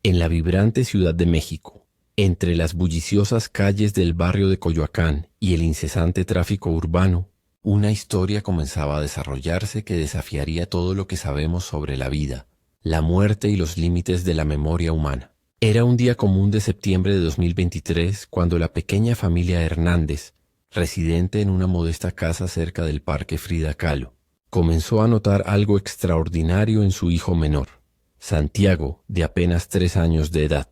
En la vibrante Ciudad de México, entre las bulliciosas calles del barrio de Coyoacán y el incesante tráfico urbano, una historia comenzaba a desarrollarse que desafiaría todo lo que sabemos sobre la vida, la muerte y los límites de la memoria humana. Era un día común de septiembre de 2023 cuando la pequeña familia Hernández, residente en una modesta casa cerca del Parque Frida Kahlo, comenzó a notar algo extraordinario en su hijo menor, Santiago, de apenas 3 años de edad.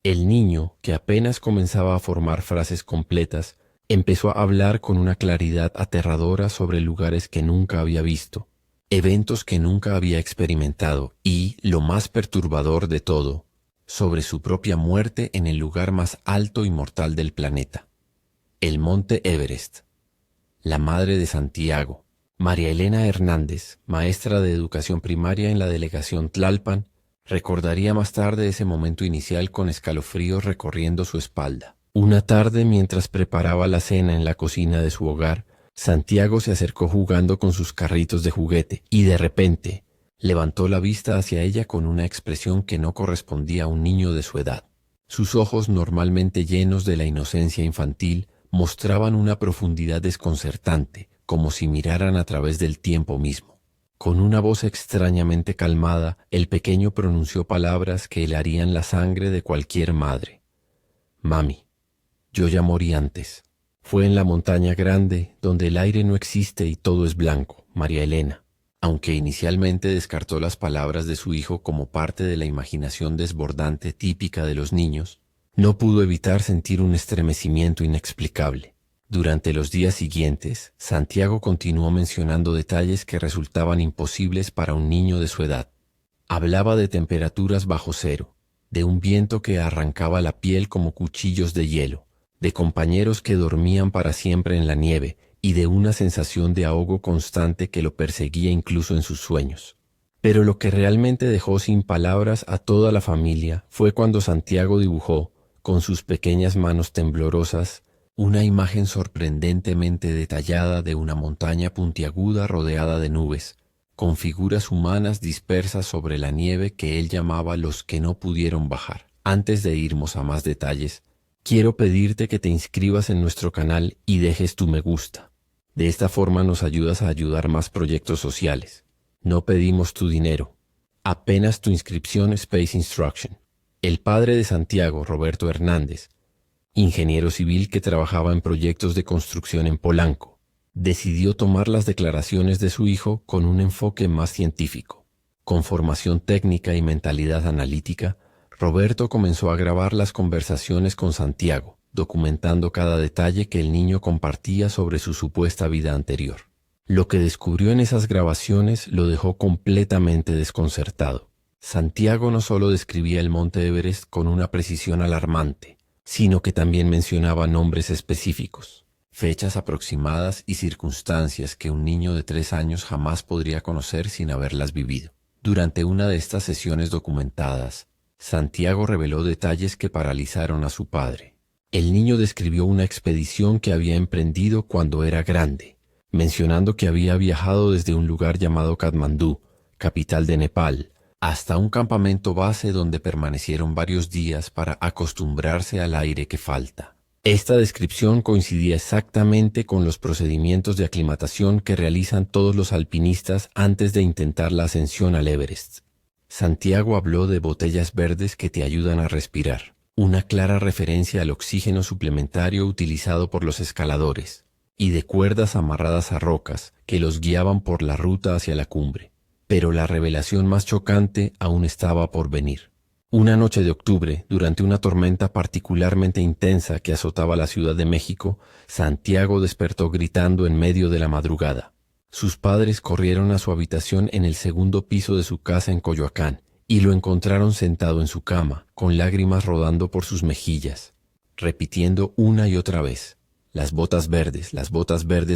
El niño, que apenas comenzaba a formar frases completas, empezó a hablar con una claridad aterradora sobre lugares que nunca había visto, eventos que nunca había experimentado y, lo más perturbador de todo, sobre su propia muerte en el lugar más alto y mortal del planeta, el Monte Everest. La madre de Santiago, María Elena Hernández, maestra de educación primaria en la delegación Tlalpan, recordaría más tarde ese momento inicial con escalofríos recorriendo su espalda. Una tarde, mientras preparaba la cena en la cocina de su hogar, Santiago se acercó jugando con sus carritos de juguete y de repente levantó la vista hacia ella con una expresión que no correspondía a un niño de su edad. Sus ojos, normalmente llenos de la inocencia infantil, mostraban una profundidad desconcertante, como si miraran a través del tiempo mismo. Con una voz extrañamente calmada, el pequeño pronunció palabras que helarían la sangre de cualquier madre. «Mami, yo ya morí antes. Fue en la montaña grande, donde el aire no existe y todo es blanco, María Elena». Aunque inicialmente descartó las palabras de su hijo como parte de la imaginación desbordante típica de los niños, no pudo evitar sentir un estremecimiento inexplicable. Durante los días siguientes, Santiago continuó mencionando detalles que resultaban imposibles para un niño de su edad. Hablaba de temperaturas bajo cero, de un viento que arrancaba la piel como cuchillos de hielo, de compañeros que dormían para siempre en la nieve y de una sensación de ahogo constante que lo perseguía incluso en sus sueños. Pero lo que realmente dejó sin palabras a toda la familia fue cuando Santiago dibujó, con sus pequeñas manos temblorosas, una imagen sorprendentemente detallada de una montaña puntiaguda rodeada de nubes, con figuras humanas dispersas sobre la nieve que él llamaba los que no pudieron bajar. Antes de irnos a más detalles, quiero pedirte que te inscribas en nuestro canal y dejes tu me gusta. De esta forma nos ayudas a ayudar más proyectos sociales. No pedimos tu dinero, apenas tu inscripción Space Instruction. El padre de Santiago, Roberto Hernández, ingeniero civil que trabajaba en proyectos de construcción en Polanco, decidió tomar las declaraciones de su hijo con un enfoque más científico. Con formación técnica y mentalidad analítica, Roberto comenzó a grabar las conversaciones con Santiago, documentando cada detalle que el niño compartía sobre su supuesta vida anterior. Lo que descubrió en esas grabaciones lo dejó completamente desconcertado. Santiago no solo describía el Monte Everest con una precisión alarmante, sino que también mencionaba nombres específicos, fechas aproximadas y circunstancias que un niño de 3 años jamás podría conocer sin haberlas vivido. Durante una de estas sesiones documentadas, Santiago reveló detalles que paralizaron a su padre. El niño describió una expedición que había emprendido cuando era grande, mencionando que había viajado desde un lugar llamado Katmandú, capital de Nepal, hasta un campamento base donde permanecieron varios días para acostumbrarse al aire que falta. Esta descripción coincidía exactamente con los procedimientos de aclimatación que realizan todos los alpinistas antes de intentar la ascensión al Everest. Santiago habló de botellas verdes que te ayudan a respirar, una clara referencia al oxígeno suplementario utilizado por los escaladores, y de cuerdas amarradas a rocas que los guiaban por la ruta hacia la cumbre. Pero la revelación más chocante aún estaba por venir. Una noche de octubre, durante una tormenta particularmente intensa que azotaba la Ciudad de México, Santiago despertó gritando en medio de la madrugada. Sus padres corrieron a su habitación en el segundo piso de su casa en Coyoacán y lo encontraron sentado en su cama, con lágrimas rodando por sus mejillas, repitiendo una y otra vez: las botas verdes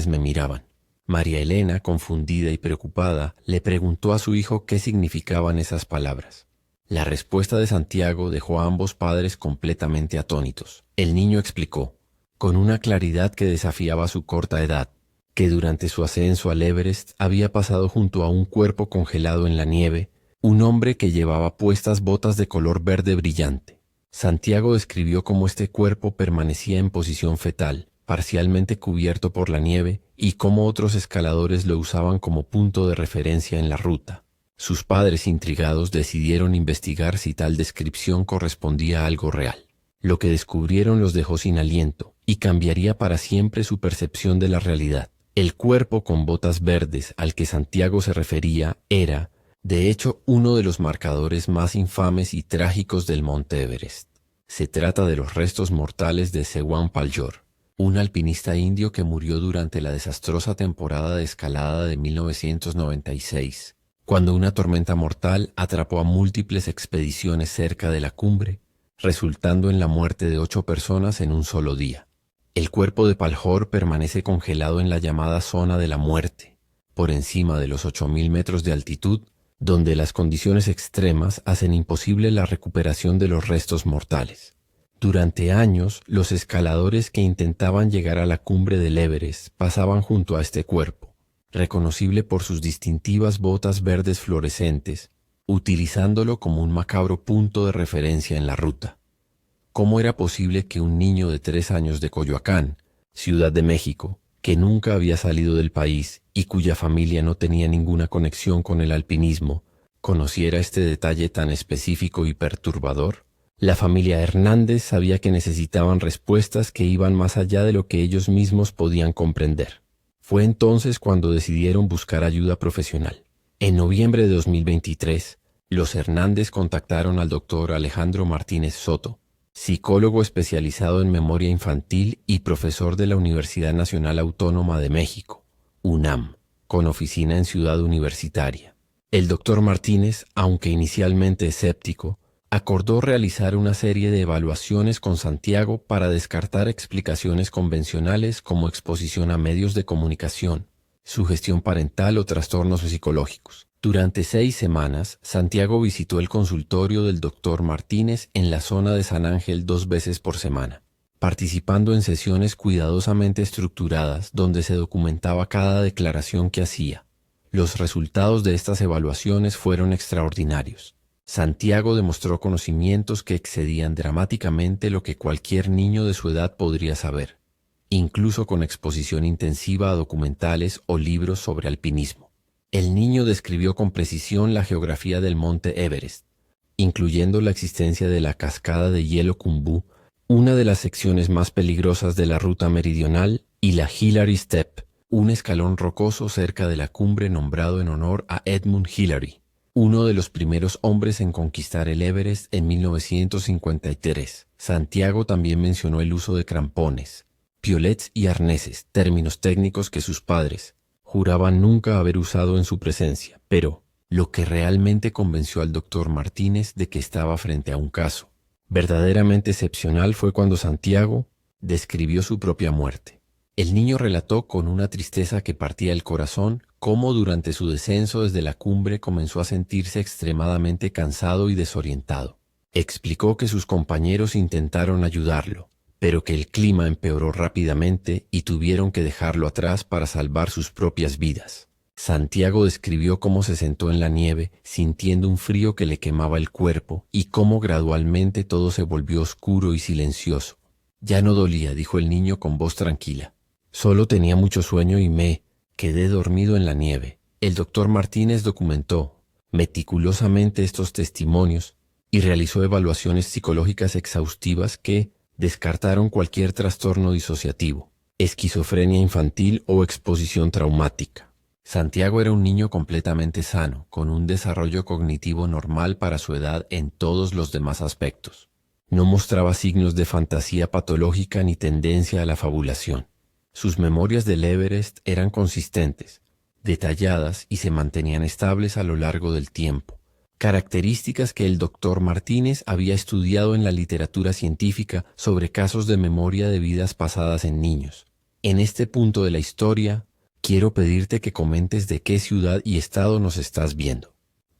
me miraban. María Elena, confundida y preocupada, le preguntó a su hijo qué significaban esas palabras. La respuesta de Santiago dejó a ambos padres completamente atónitos. El niño explicó, con una claridad que desafiaba su corta edad, que durante su ascenso al Everest había pasado junto a un cuerpo congelado en la nieve un hombre que llevaba puestas botas de color verde brillante. Santiago describió cómo este cuerpo permanecía en posición fetal, parcialmente cubierto por la nieve, y cómo otros escaladores lo usaban como punto de referencia en la ruta. Sus padres, intrigados, decidieron investigar si tal descripción correspondía a algo real. Lo que descubrieron los dejó sin aliento y cambiaría para siempre su percepción de la realidad. El cuerpo con botas verdes al que Santiago se refería era, de hecho, uno de los marcadores más infames y trágicos del Monte Everest. Se trata de los restos mortales de Sewan Paljor, un alpinista indio que murió durante la desastrosa temporada de escalada de 1996, cuando una tormenta mortal atrapó a múltiples expediciones cerca de la cumbre, resultando en la muerte de 8 personas en un solo día. El cuerpo de Paljor permanece congelado en la llamada zona de la muerte, por encima de los 8.000 metros de altitud, donde las condiciones extremas hacen imposible la recuperación de los restos mortales. Durante años, los escaladores que intentaban llegar a la cumbre del Everest pasaban junto a este cuerpo, reconocible por sus distintivas botas verdes fluorescentes, utilizándolo como un macabro punto de referencia en la ruta. ¿Cómo era posible que un niño de 3 años de Coyoacán, Ciudad de México, que nunca había salido del país y cuya familia no tenía ninguna conexión con el alpinismo, conociera este detalle tan específico y perturbador? La familia Hernández sabía que necesitaban respuestas que iban más allá de lo que ellos mismos podían comprender. Fue entonces cuando decidieron buscar ayuda profesional. En noviembre de 2023, los Hernández contactaron al doctor Alejandro Martínez Soto, psicólogo especializado en memoria infantil y profesor de la Universidad Nacional Autónoma de México, UNAM, con oficina en Ciudad Universitaria. El doctor Martínez, aunque inicialmente escéptico, acordó realizar una serie de evaluaciones con Santiago para descartar explicaciones convencionales como exposición a medios de comunicación, sugestión parental o trastornos psicológicos. Durante 6 semanas, Santiago visitó el consultorio del doctor Martínez en la zona de San Ángel 2 veces por semana, participando en sesiones cuidadosamente estructuradas donde se documentaba cada declaración que hacía. Los resultados de estas evaluaciones fueron extraordinarios. Santiago demostró conocimientos que excedían dramáticamente lo que cualquier niño de su edad podría saber, incluso con exposición intensiva a documentales o libros sobre alpinismo. El niño describió con precisión la geografía del monte Everest, incluyendo la existencia de la cascada de hielo Khumbu, una de las secciones más peligrosas de la ruta meridional, y la Hillary Step, un escalón rocoso cerca de la cumbre nombrado en honor a Edmund Hillary, uno de los primeros hombres en conquistar el Everest en 1953. Santiago también mencionó el uso de crampones, piolets y arneses, términos técnicos que sus padres juraban nunca haber usado en su presencia, pero lo que realmente convenció al doctor Martínez de que estaba frente a un caso verdaderamente excepcional fue cuando Santiago describió su propia muerte. El niño relató con una tristeza que partía el corazón cómo durante su descenso desde la cumbre comenzó a sentirse extremadamente cansado y desorientado. Explicó que sus compañeros intentaron ayudarlo, pero que el clima empeoró rápidamente y tuvieron que dejarlo atrás para salvar sus propias vidas. Santiago describió cómo se sentó en la nieve, sintiendo un frío que le quemaba el cuerpo, y cómo gradualmente todo se volvió oscuro y silencioso. Ya no dolía, dijo el niño con voz tranquila. Solo tenía mucho sueño y me quedé dormido en la nieve. El doctor Martínez documentó meticulosamente estos testimonios y realizó evaluaciones psicológicas exhaustivas que descartaron cualquier trastorno disociativo, esquizofrenia infantil o exposición traumática. Santiago era un niño completamente sano, con un desarrollo cognitivo normal para su edad en todos los demás aspectos. No mostraba signos de fantasía patológica ni tendencia a la fabulación. Sus memorias del Everest eran consistentes, detalladas y se mantenían estables a lo largo del tiempo, características que el doctor Martínez había estudiado en la literatura científica sobre casos de memoria de vidas pasadas en niños. En este punto de la historia, quiero pedirte que comentes de qué ciudad y estado nos estás viendo.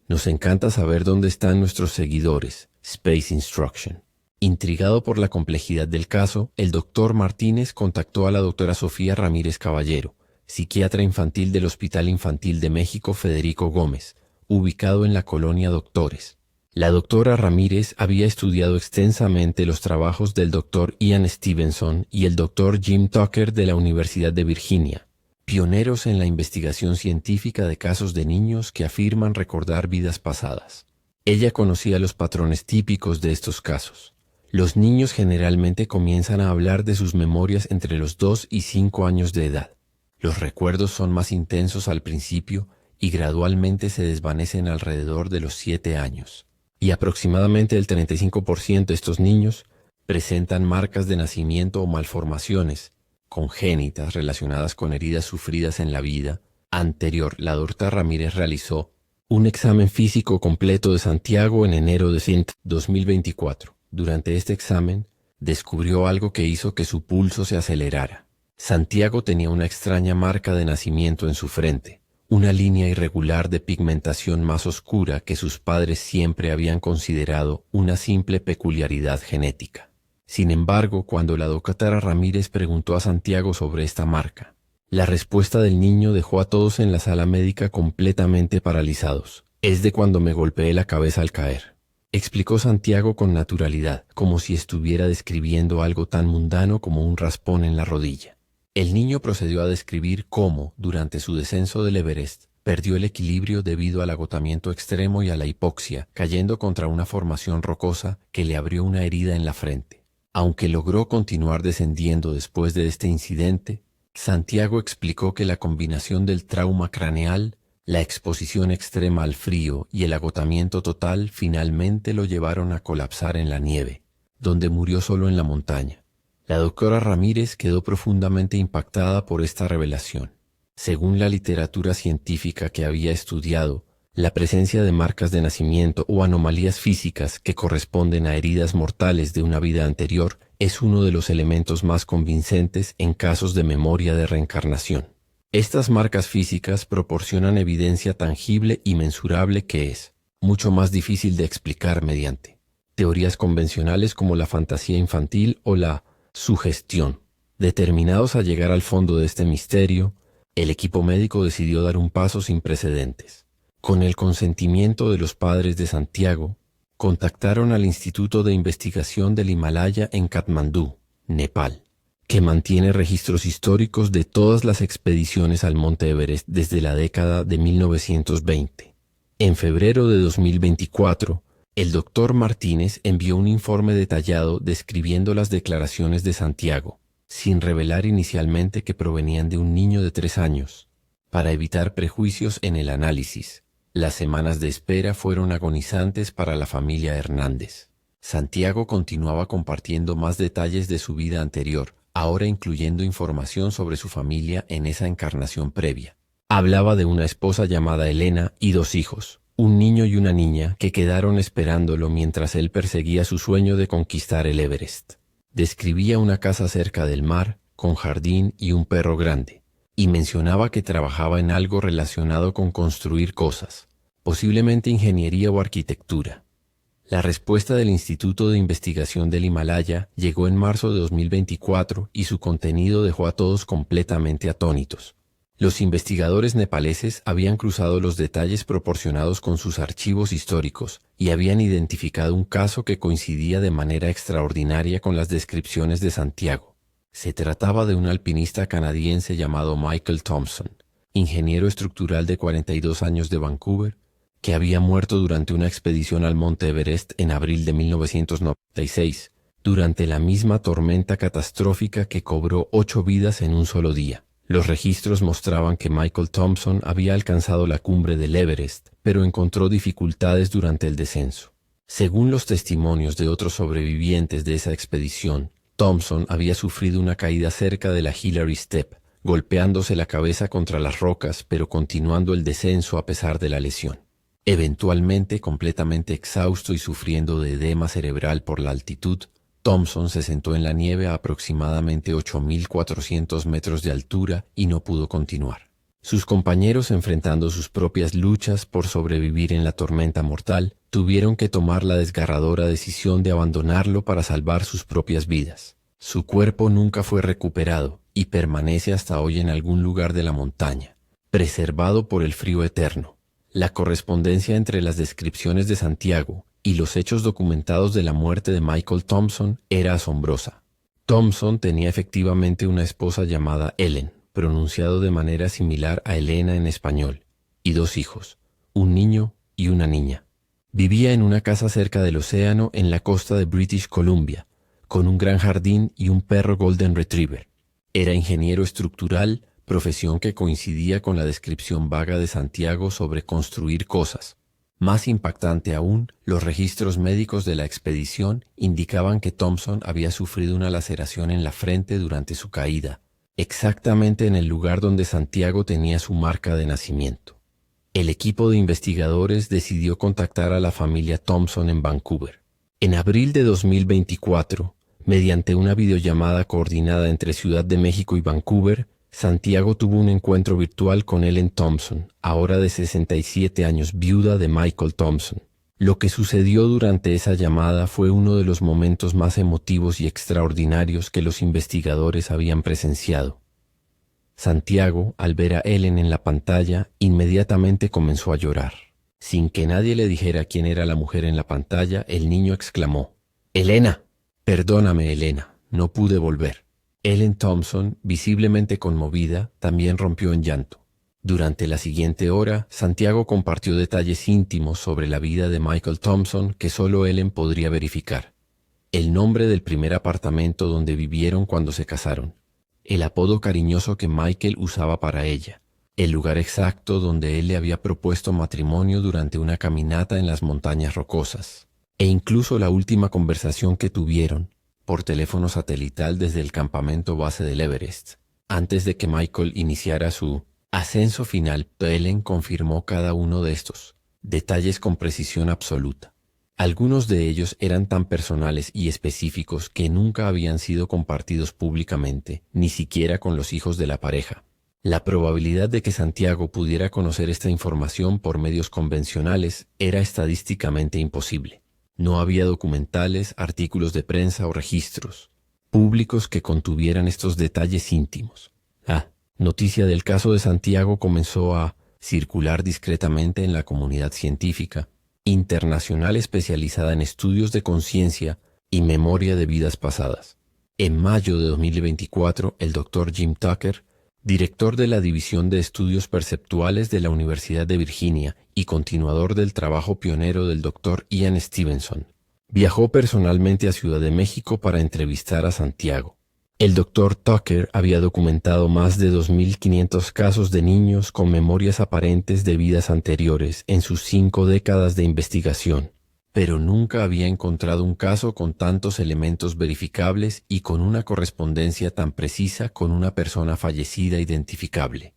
Nos encanta saber dónde están nuestros seguidores, Space Instruction. Intrigado por la complejidad del caso, el doctor Martínez contactó a la doctora Sofía Ramírez Caballero, psiquiatra infantil del Hospital Infantil de México Federico Gómez, ubicado en la colonia Doctores. La doctora Ramírez había estudiado extensamente los trabajos del doctor Ian Stevenson y el doctor Jim Tucker de la Universidad de Virginia, pioneros en la investigación científica de casos de niños que afirman recordar vidas pasadas. Ella conocía los patrones típicos de estos casos. Los niños generalmente comienzan a hablar de sus memorias entre los 2 y 5 años de edad. Los recuerdos son más intensos al principio y gradualmente se desvanecen alrededor de los 7 años. Y aproximadamente el 35% de estos niños presentan marcas de nacimiento o malformaciones congénitas relacionadas con heridas sufridas en la vida anterior. La doctora Ramírez realizó un examen físico completo de Santiago en enero de 2024. Durante este examen, descubrió algo que hizo que su pulso se acelerara. Santiago tenía una extraña marca de nacimiento en su frente, una línea irregular de pigmentación más oscura que sus padres siempre habían considerado una simple peculiaridad genética. Sin embargo, cuando la doctora Ramírez preguntó a Santiago sobre esta marca, la respuesta del niño dejó a todos en la sala médica completamente paralizados. Es de cuando me golpeé la cabeza al caer, explicó Santiago con naturalidad, como si estuviera describiendo algo tan mundano como un raspón en la rodilla. El niño procedió a describir cómo, durante su descenso del Everest, perdió el equilibrio debido al agotamiento extremo y a la hipoxia, cayendo contra una formación rocosa que le abrió una herida en la frente. Aunque logró continuar descendiendo después de este incidente, Santiago explicó que la combinación del trauma craneal, la exposición extrema al frío y el agotamiento total finalmente lo llevaron a colapsar en la nieve, donde murió solo en la montaña. La doctora Ramírez quedó profundamente impactada por esta revelación. Según la literatura científica que había estudiado, la presencia de marcas de nacimiento o anomalías físicas que corresponden a heridas mortales de una vida anterior es uno de los elementos más convincentes en casos de memoria de reencarnación. Estas marcas físicas proporcionan evidencia tangible y mensurable que es mucho más difícil de explicar mediante teorías convencionales como la fantasía infantil o la sugestión. Determinados a llegar al fondo de este misterio, el equipo médico decidió dar un paso sin precedentes. Con el consentimiento de los padres de Santiago, contactaron al Instituto de Investigación del Himalaya en Katmandú, Nepal, que mantiene registros históricos de todas las expediciones al Monte Everest desde la década de 1920. En febrero de 2024, el doctor Martínez envió un informe detallado describiendo las declaraciones de Santiago, sin revelar inicialmente que provenían de un niño de 3 años, para evitar prejuicios en el análisis. Las semanas de espera fueron agonizantes para la familia Hernández. Santiago continuaba compartiendo más detalles de su vida anterior, ahora incluyendo información sobre su familia en esa encarnación previa. Hablaba de una esposa llamada Elena y 2 hijos, un niño y una niña que quedaron esperándolo mientras él perseguía su sueño de conquistar el Everest. Describía una casa cerca del mar, con jardín y un perro grande, y mencionaba que trabajaba en algo relacionado con construir cosas, posiblemente ingeniería o arquitectura. La respuesta del Instituto de Investigación del Himalaya llegó en marzo de 2024 y su contenido dejó a todos completamente atónitos. Los investigadores nepaleses habían cruzado los detalles proporcionados con sus archivos históricos y habían identificado un caso que coincidía de manera extraordinaria con las descripciones de Santiago. Se trataba de un alpinista canadiense llamado Michael Thompson, ingeniero estructural de 42 años de Vancouver, que había muerto durante una expedición al Monte Everest en abril de 1996, durante la misma tormenta catastrófica que cobró 8 vidas en un solo día. Los registros mostraban que Michael Thompson había alcanzado la cumbre del Everest, pero encontró dificultades durante el descenso. Según los testimonios de otros sobrevivientes de esa expedición, Thompson había sufrido una caída cerca de la Hillary Step, golpeándose la cabeza contra las rocas, pero continuando el descenso a pesar de la lesión. Eventualmente, completamente exhausto y sufriendo de edema cerebral por la altitud, Thompson se sentó en la nieve a aproximadamente 8.400 metros de altura y no pudo continuar. Sus compañeros, enfrentando sus propias luchas por sobrevivir en la tormenta mortal, tuvieron que tomar la desgarradora decisión de abandonarlo para salvar sus propias vidas. Su cuerpo nunca fue recuperado y permanece hasta hoy en algún lugar de la montaña, preservado por el frío eterno, La correspondencia entre las descripciones de Santiago y los hechos documentados de la muerte de Michael Thompson era asombrosa. Thompson tenía efectivamente una esposa llamada Ellen, pronunciado de manera similar a Elena en español, y 2 hijos, un niño y una niña. Vivía en una casa cerca del océano en la costa de British Columbia, con un gran jardín y un perro Golden Retriever. Era ingeniero estructural, profesión que coincidía con la descripción vaga de Santiago sobre construir cosas. Más impactante aún, los registros médicos de la expedición indicaban que Thompson había sufrido una laceración en la frente durante su caída, exactamente en el lugar donde Santiago tenía su marca de nacimiento. El equipo de investigadores decidió contactar a la familia Thompson en Vancouver. En abril de 2024, mediante una videollamada coordinada entre Ciudad de México y Vancouver, Santiago tuvo un encuentro virtual con Ellen Thompson, ahora de 67 años, viuda de Michael Thompson. Lo que sucedió durante esa llamada fue uno de los momentos más emotivos y extraordinarios que los investigadores habían presenciado. Santiago, al ver a Ellen en la pantalla, inmediatamente comenzó a llorar. Sin que nadie le dijera quién era la mujer en la pantalla, el niño exclamó: «¡Elena! Perdóname, Elena, no pude volver». Ellen Thompson, visiblemente conmovida, también rompió en llanto. Durante la siguiente hora, Santiago compartió detalles íntimos sobre la vida de Michael Thompson que solo Ellen podría verificar. El nombre del primer apartamento donde vivieron cuando se casaron, el apodo cariñoso que Michael usaba para ella, el lugar exacto donde él le había propuesto matrimonio durante una caminata en las montañas rocosas, e incluso la última conversación que tuvieron por teléfono satelital desde el campamento base del Everest. Antes de que Michael iniciara su ascenso final, Ellen confirmó cada uno de estos detalles con precisión absoluta. Algunos de ellos eran tan personales y específicos que nunca habían sido compartidos públicamente, ni siquiera con los hijos de la pareja. La probabilidad de que Santiago pudiera conocer esta información por medios convencionales era estadísticamente imposible. No había documentales, artículos de prensa o registros públicos que contuvieran estos detalles íntimos. Noticia del caso de Santiago comenzó a circular discretamente en la comunidad científica internacional especializada en estudios de conciencia y memoria de vidas pasadas. En mayo de 2024, el Dr. Jim Tucker, director de la División de Estudios Perceptuales de la Universidad de Virginia y continuador del trabajo pionero del Dr. Ian Stevenson, viajó personalmente a Ciudad de México para entrevistar a Santiago. El Dr. Tucker había documentado más de 2.500 casos de niños con memorias aparentes de vidas anteriores en sus 5 décadas de investigación, pero nunca había encontrado un caso con tantos elementos verificables y con una correspondencia tan precisa con una persona fallecida identificable.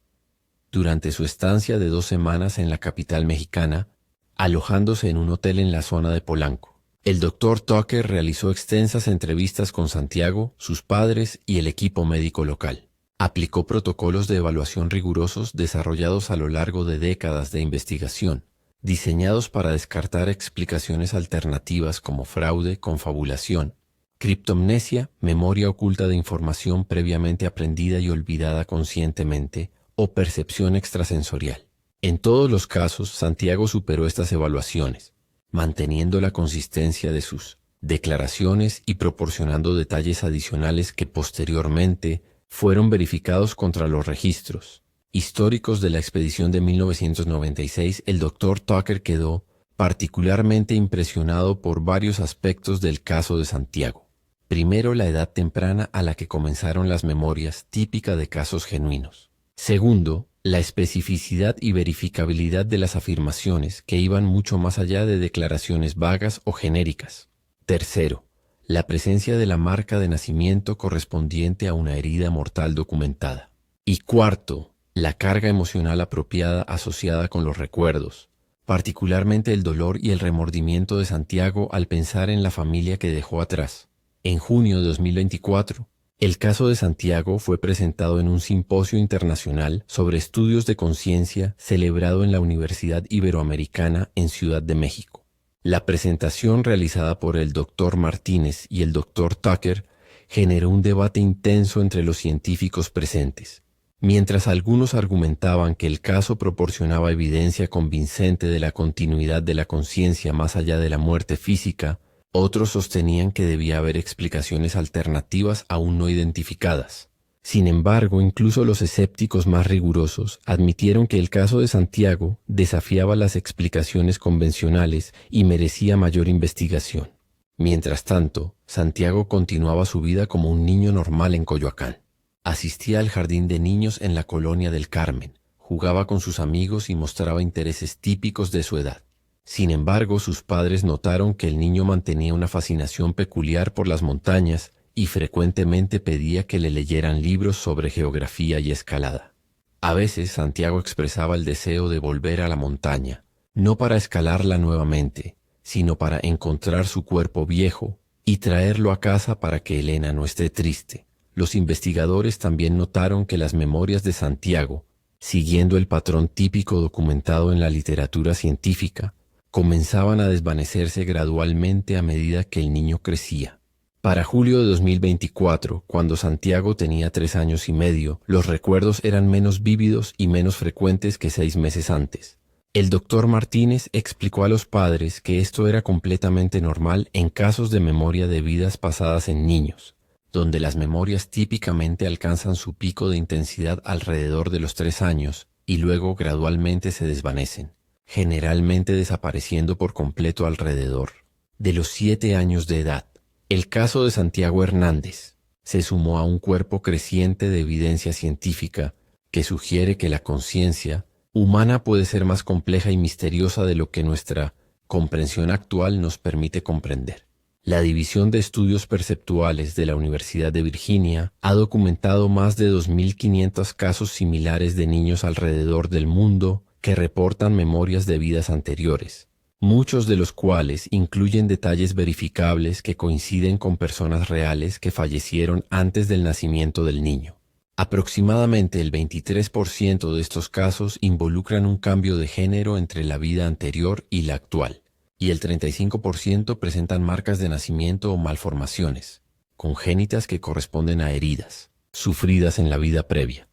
Durante su estancia de 2 semanas en la capital mexicana, alojándose en un hotel en la zona de Polanco, el Dr. Tucker realizó extensas entrevistas con Santiago, sus padres y el equipo médico local. Aplicó protocolos de evaluación rigurosos desarrollados a lo largo de décadas de investigación, diseñados para descartar explicaciones alternativas como fraude, confabulación, criptomnesia, memoria oculta de información previamente aprendida y olvidada conscientemente, o percepción extrasensorial. En todos los casos, Santiago superó estas evaluaciones, manteniendo la consistencia de sus declaraciones y proporcionando detalles adicionales que posteriormente fueron verificados contra los registros históricos de la expedición de 1996. El Dr. Tucker quedó particularmente impresionado por varios aspectos del caso de Santiago. Primero, la edad temprana a la que comenzaron las memorias, típica de casos genuinos. Segundo, la especificidad y verificabilidad de las afirmaciones, que iban mucho más allá de declaraciones vagas o genéricas. Tercero, la presencia de la marca de nacimiento correspondiente a una herida mortal documentada. Y cuarto, la carga emocional apropiada asociada con los recuerdos, particularmente el dolor y el remordimiento de Santiago al pensar en la familia que dejó atrás. En junio de 2024, el caso de Santiago fue presentado en un simposio internacional sobre estudios de conciencia celebrado en la Universidad Iberoamericana en Ciudad de México. La presentación realizada por el Dr. Martínez y el Dr. Tucker generó un debate intenso entre los científicos presentes. Mientras algunos argumentaban que el caso proporcionaba evidencia convincente de la continuidad de la conciencia más allá de la muerte física, otros sostenían que debía haber explicaciones alternativas aún no identificadas. Sin embargo, incluso los escépticos más rigurosos admitieron que el caso de Santiago desafiaba las explicaciones convencionales y merecía mayor investigación. Mientras tanto, Santiago continuaba su vida como un niño normal en Coyoacán. Asistía al jardín de niños en la colonia del Carmen, jugaba con sus amigos y mostraba intereses típicos de su edad. Sin embargo, sus padres notaron que el niño mantenía una fascinación peculiar por las montañas y frecuentemente pedía que le leyeran libros sobre geografía y escalada. A veces Santiago expresaba el deseo de volver a la montaña, no para escalarla nuevamente, sino para encontrar su cuerpo viejo y traerlo a casa para que Elena no esté triste. Los investigadores también notaron que las memorias de Santiago, siguiendo el patrón típico documentado en la literatura científica, comenzaban a desvanecerse gradualmente a medida que el niño crecía. Para julio de 2024, cuando Santiago tenía 3 años y medio, los recuerdos eran menos vívidos y menos frecuentes que 6 meses antes. El doctor Martínez explicó a los padres que esto era completamente normal en casos de memoria de vidas pasadas en niños, donde las memorias típicamente alcanzan su pico de intensidad alrededor de los 3 años y luego gradualmente se desvanecen, generalmente desapareciendo por completo alrededor de los 7 años de edad. El caso de Santiago Hernández se sumó a un cuerpo creciente de evidencia científica que sugiere que la conciencia humana puede ser más compleja y misteriosa de lo que nuestra comprensión actual nos permite comprender. La División de Estudios Perceptuales de la Universidad de Virginia ha documentado más de 2.500 casos similares de niños alrededor del mundo que reportan memorias de vidas anteriores, muchos de los cuales incluyen detalles verificables que coinciden con personas reales que fallecieron antes del nacimiento del niño. Aproximadamente el 23% de estos casos involucran un cambio de género entre la vida anterior y la actual, y el 35% presentan marcas de nacimiento o malformaciones, congénitas que corresponden a heridas, sufridas en la vida previa.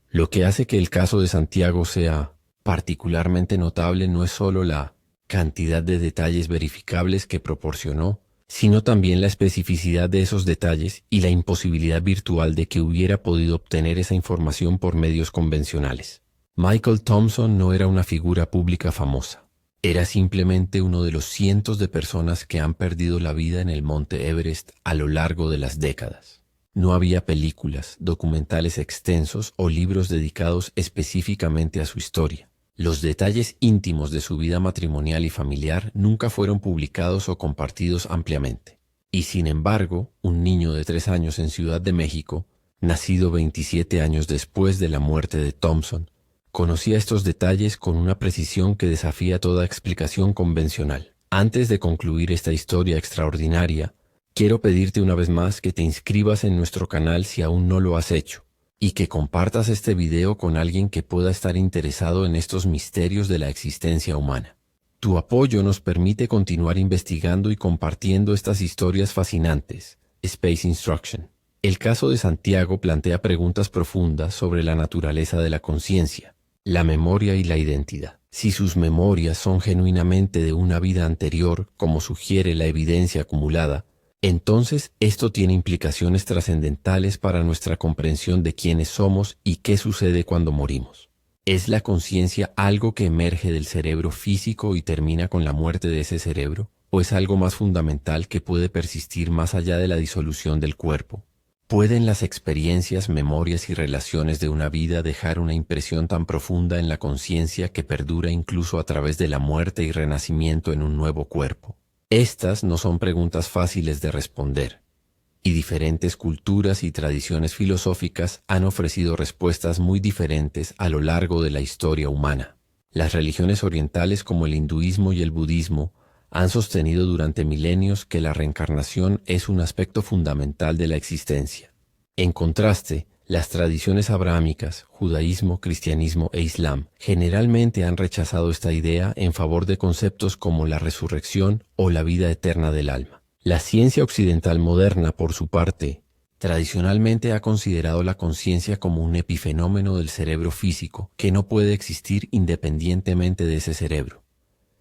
Lo que hace que el caso de Santiago sea particularmente notable no es solo la cantidad de detalles verificables que proporcionó, sino también la especificidad de esos detalles y la imposibilidad virtual de que hubiera podido obtener esa información por medios convencionales. Michael Thompson no era una figura pública famosa. Era simplemente uno de los cientos de personas que han perdido la vida en el Monte Everest a lo largo de las décadas. No había películas, documentales extensos o libros dedicados específicamente a su historia. Los detalles íntimos de su vida matrimonial y familiar nunca fueron publicados o compartidos ampliamente. Y sin embargo, un niño de 3 años en Ciudad de México, nacido 27 años después de la muerte de Thompson, conocía estos detalles con una precisión que desafía toda explicación convencional. Antes de concluir esta historia extraordinaria, quiero pedirte una vez más que te inscribas en nuestro canal si aún no lo has hecho, y que compartas este video con alguien que pueda estar interesado en estos misterios de la existencia humana. Tu apoyo nos permite continuar investigando y compartiendo estas historias fascinantes. Space Instruction. El caso de Santiago plantea preguntas profundas sobre la naturaleza de la conciencia, la memoria y la identidad. Si sus memorias son genuinamente de una vida anterior, como sugiere la evidencia acumulada, entonces esto tiene implicaciones trascendentales para nuestra comprensión de quiénes somos y qué sucede cuando morimos. ¿Es la conciencia algo que emerge del cerebro físico y termina con la muerte de ese cerebro? ¿O es algo más fundamental que puede persistir más allá de la disolución del cuerpo? ¿Pueden las experiencias, memorias y relaciones de una vida dejar una impresión tan profunda en la conciencia que perdura incluso a través de la muerte y renacimiento en un nuevo cuerpo? Estas no son preguntas fáciles de responder, y diferentes culturas y tradiciones filosóficas han ofrecido respuestas muy diferentes a lo largo de la historia humana. Las religiones orientales como el hinduismo y el budismo han sostenido durante milenios que la reencarnación es un aspecto fundamental de la existencia. En contraste, las tradiciones abrahámicas, judaísmo, cristianismo e islam generalmente han rechazado esta idea en favor de conceptos como la resurrección o la vida eterna del alma. La ciencia occidental moderna, por su parte, Tradicionalmente ha considerado la conciencia como un epifenómeno del cerebro físico que no puede existir independientemente de ese cerebro.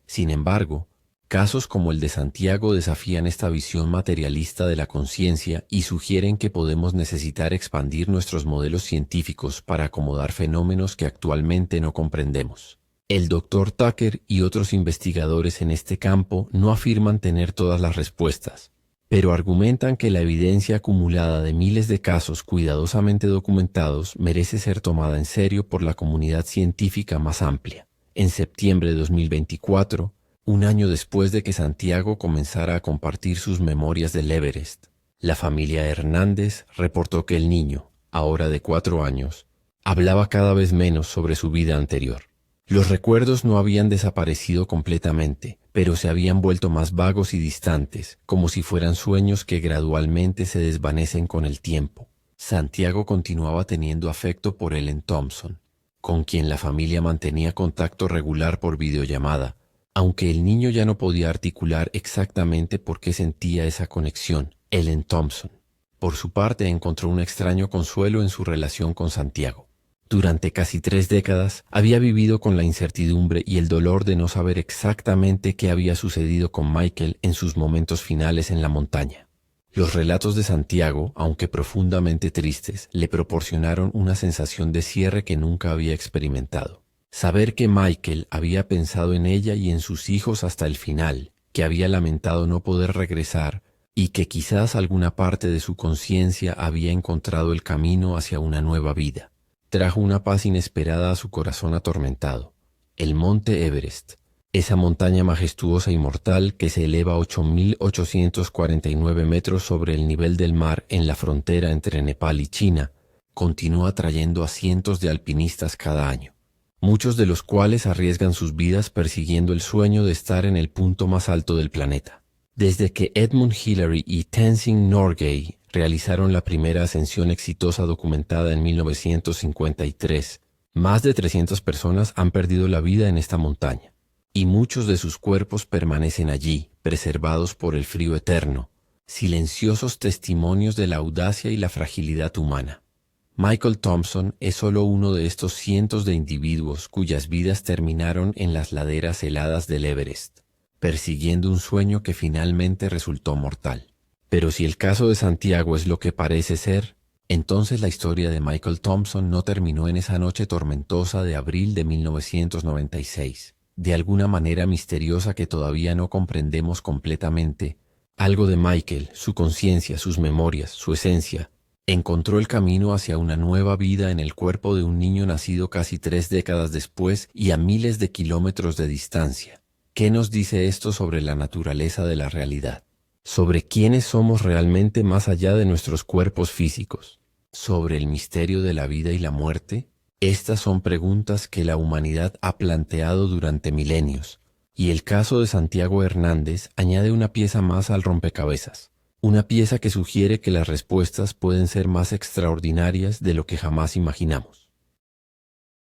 Sin embargo, casos como el de Santiago desafían esta visión materialista de la conciencia y sugieren que podemos necesitar expandir nuestros modelos científicos para acomodar fenómenos que actualmente no comprendemos. El Dr. Tucker y otros investigadores en este campo no afirman tener todas las respuestas, pero argumentan que la evidencia acumulada de miles de casos cuidadosamente documentados merece ser tomada en serio por la comunidad científica más amplia. En septiembre de 2024, un año después de que Santiago comenzara a compartir sus memorias del Everest, la familia Hernández reportó que el niño, ahora de 4 años, hablaba cada vez menos sobre su vida anterior. Los recuerdos no habían desaparecido completamente, pero se habían vuelto más vagos y distantes, como si fueran sueños que gradualmente se desvanecen con el tiempo. Santiago continuaba teniendo afecto por Ellen Thompson, con quien la familia mantenía contacto regular por videollamada, aunque el niño ya no podía articular exactamente por qué sentía esa conexión. Ellen Thompson, por su parte, encontró un extraño consuelo en su relación con Santiago. Durante casi 3 décadas había vivido con la incertidumbre y el dolor de no saber exactamente qué había sucedido con Michael en sus momentos finales en la montaña. Los relatos de Santiago, aunque profundamente tristes, le proporcionaron una sensación de cierre que nunca había experimentado. Saber que Michael había pensado en ella y en sus hijos hasta el final, que había lamentado no poder regresar y que quizás alguna parte de su conciencia había encontrado el camino hacia una nueva vida, trajo una paz inesperada a su corazón atormentado. El monte Everest, esa montaña majestuosa y mortal que se eleva a 8.849 metros sobre el nivel del mar en la frontera entre Nepal y China, continúa atrayendo a cientos de alpinistas cada año, muchos de los cuales arriesgan sus vidas persiguiendo el sueño de estar en el punto más alto del planeta. Desde que Edmund Hillary y Tenzing Norgay realizaron la primera ascensión exitosa documentada en 1953, más de 300 personas han perdido la vida en esta montaña, y muchos de sus cuerpos permanecen allí, preservados por el frío eterno, silenciosos testimonios de la audacia y la fragilidad humana. Michael Thompson es solo uno de estos cientos de individuos cuyas vidas terminaron en las laderas heladas del Everest, persiguiendo un sueño que finalmente resultó mortal. Pero si el caso de Santiago es lo que parece ser, entonces la historia de Michael Thompson no terminó en esa noche tormentosa de abril de 1996. De alguna manera misteriosa que todavía no comprendemos completamente, algo de Michael, su conciencia, sus memorias, su esencia, encontró el camino hacia una nueva vida en el cuerpo de un niño nacido casi 3 décadas después y a miles de kilómetros de distancia. ¿Qué nos dice esto sobre la naturaleza de la realidad? Sobre quiénes somos realmente más allá de nuestros cuerpos físicos, sobre el misterio de la vida y la muerte. Estas son preguntas que la humanidad ha planteado durante milenios, y el caso de Santiago Hernández añade una pieza más al rompecabezas, una pieza que sugiere que las respuestas pueden ser más extraordinarias de lo que jamás imaginamos.